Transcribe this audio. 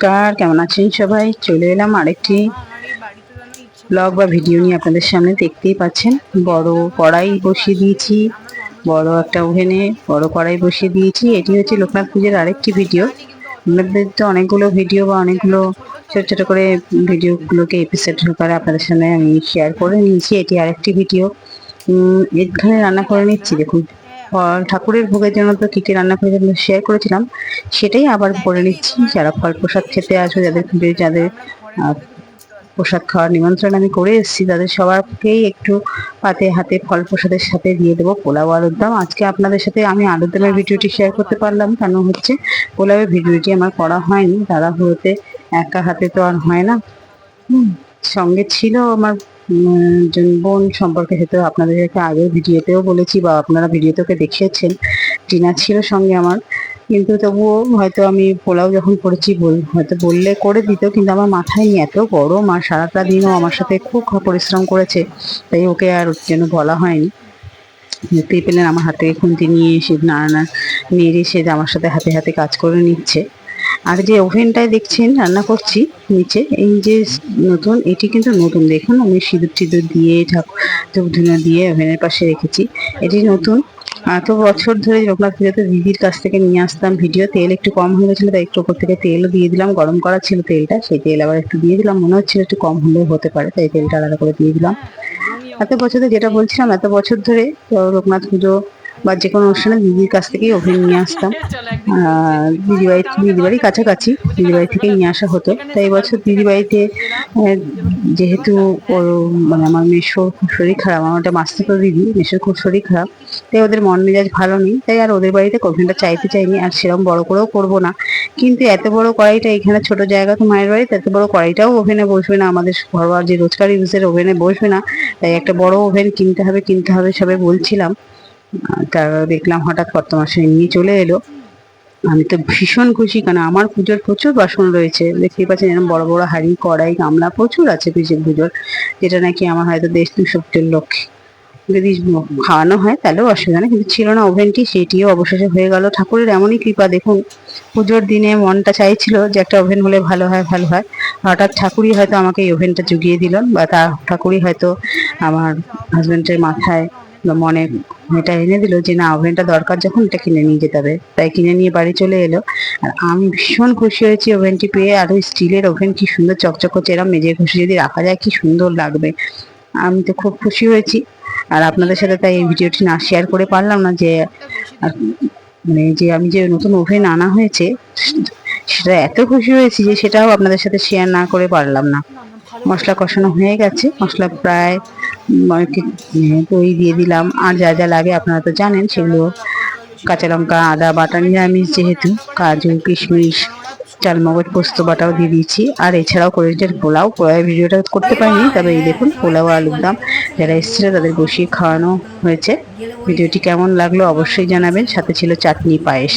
নমস্কার, কেমন আছেন সবাই? চলে এলাম আরেকটি ব্লগ বা ভিডিও নিয়ে আপনাদের সামনে। দেখতেই পাচ্ছেন বড় কড়াই বসিয়ে দিয়েছি, বড় একটা ওভেনে বড় কড়াই বসিয়ে দিয়েছি। এটি হচ্ছে লোকনাথ পুজোর আরেকটি ভিডিও। আপনাদের তো অনেকগুলো ভিডিও বা অনেকগুলো ছোট ছোট করে ভিডিওগুলোকে এপিসোড করে আপনাদের সামনে আমি শেয়ার করে নিয়েছি। এটি আরেকটি ভিডিও। এখানে রান্না করে নিচ্ছি, দেখুন ঠাকুরের ভোগের জন্য তো কি কি রান্না করে শেয়ার করেছিলাম, সেটাই আবার করে নিচ্ছি। যারা ফল প্রসাদ খেতে আসবে, যাদের প্রসাদ খাওয়ার নিমন্ত্রণ আমি করে এসেছি, তাদের সবাইকেই একটু পাতে হাতে ফল প্রসাদের সাথে দিয়ে দেবো পোলাও আলুর দম। আজকে আপনাদের সাথে আমি আলুর দমের ভিডিওটি শেয়ার করতে পারলাম, কেন হচ্ছে পোলাওয়ের ভিডিওটি আমার করা হয়নি। তাড়াহুড়োতে একা হাতে তো আর হয় না। সঙ্গে ছিল আমার বোন সম্পর্কে, হয়তো আপনাদেরকে আগের ভিডিওতেও বলেছি বা আপনারা ভিডিওতে দেখেছেন। টিনা ছিল সঙ্গে আমার, কিন্তু তবুও হয়তো আমি পোলাও যখন করেছি হয়তো বললে করে দিত, কিন্তু আমার মাথায় নিয়ে এত গরম আর সারাটা দিনও আমার সাথে খুব পরিশ্রম করেছে, তাই ওকে আর ওর জন্য বলা হয়নি। দেখতেই পেলেন আমার হাতে খুন্তি নিয়ে এসে নেড়ে সে আমার সাথে হাতে হাতে কাজ করে নিচ্ছে। আর যে ওভেনটায় দেখছেন রান্না করছি নিচে, এই যে নতুন, এটি কিন্তু নতুন। দেখুন আমি সিঁদুর টিঁদুর দিয়ে ধূপ ধুনো দিয়ে ওভেনের পাশে রেখেছি। এটি নতুন। এত বছর ধরে লোকনাথ পুজোতে দিদির কাছ থেকে নিয়ে আসতাম ভিডিও। তেল একটু কম হয়ে গেছিলো, তাই একটু ওপর থেকে তেলও দিয়ে দিলাম। গরম করা ছিল তেলটা, সেই তেল আবার একটু দিয়ে দিলাম। মনে হচ্ছিল একটু কম হলেও হতে পারে, তাই তেলটা আলাদা করে দিয়ে দিলাম। এত বছর ধরে, যেটা বলছিলাম, এত বছর ধরে লোকনাথ পুজো বা যে কোনো অনুষ্ঠানে দিদির কাছ থেকেই ওভেন নিয়ে আসতাম। দিদিবাড়ির কাছাকাছি দিদিবাড়ি থেকেই নিয়ে আসা হতো। তাই এবছর দিদিবাড়িতে যেহেতু ওর মানে আমার মেসোর খুব শরীর খারাপ, আমার ওটা মাসতুতো দিদি, মেসোর খুব শরীর খারাপ, তাই ওদের মন মেজাজ ভালো নেই, তাই আর ওদের বাড়িতে ওভেনটা চাইতে চাইনি। আর সেরকম বড় করেও করবো না, কিন্তু এত বড় কড়াইটা, এখানে ছোট জায়গা তো মায়ের বাড়িতে, এত বড় কড়াইটাও ওভেনে বসবে না, আমাদের ঘরোয়া যে রোজকার ইউজের ওভেনে বসবে না। তাই একটা বড় ওভেন কিনতে হবে সবাই বলছিলাম। তা দেখলাম হঠাৎ কর্তমাশাই নিয়ে চলে এলো। আমি তো ভীষণ খুশি, কারণ আমার পুজোর প্রচুর বাসন রয়েছে। দেখতেই পাচ্ছেন এরকম বড় বড় হাঁড়ি কড়াই গামলা প্রচুর আছে পুজোর, যেটা নাকি আমার হয়তো 1-2 লক্ষে যদি খাওয়ানো হয় তাহলেও অসুবিধা নেই, কিন্তু ছিল না ওভেনটি, সেটিও অবশেষে হয়ে গেল। ঠাকুরের এমনই কৃপা, দেখুন পুজোর দিনে মনটা চাইছিল যে একটা ওভেন হলে ভালো হয় ভালো হয়, হঠাৎ ঠাকুরই হয়তো আমাকে এই ওভেনটা জুগিয়ে দিলেন, বা ঠাকুরই হয়তো আমার হাজবেন্ডের মাথায় বা মনে এটা এনে দিল যে না, ওভেনটা দরকার যখন এটা কিনে নিয়ে যেতে হবে। তাই কিনে নিয়ে বাড়ি চলে এলো। আর আমি ভীষণ খুশি হয়েছি ওভেনটি পেয়ে। আর ওই স্টিলের ওভেন কি সুন্দর চকচক করছে, এরকম মেজে ঘষে যদি রাখা যায় কি সুন্দর লাগবে। আমি তো খুব খুশি হয়েছি। আর আপনাদের সাথে তাই এই ভিডিওটি না শেয়ার করে পারলাম না, যে মানে যে আমি যে নতুন ওভেন আনা হয়েছে সেটা এত খুশি হয়েছি যে সেটাও আপনাদের সাথে শেয়ার না করে পারলাম না। মশলা কষানো হয়ে গেছে, মশলা প্রায় দই দিয়ে দিলাম। আর যা যা লাগে আপনারা তো জানেন সেগুলো, কাঁচা লঙ্কা, আদা বাটা, নিরামিষ যেহেতু, কাজু কিশমিশ, চালমগজ পোস্ত বাটাও দিয়ে দিয়েছি। আর এছাড়াও করেছে পোলাও ভিডিওটা করতে পারিনি, তবে এই দেখুন পোলাও আলুর দম, যারা এসেছিল তাদের বসিয়ে খাওয়ানো হয়েছে। ভিডিওটি কেমন লাগলো অবশ্যই জানাবেন। সাথে ছিল চাটনি পায়েস।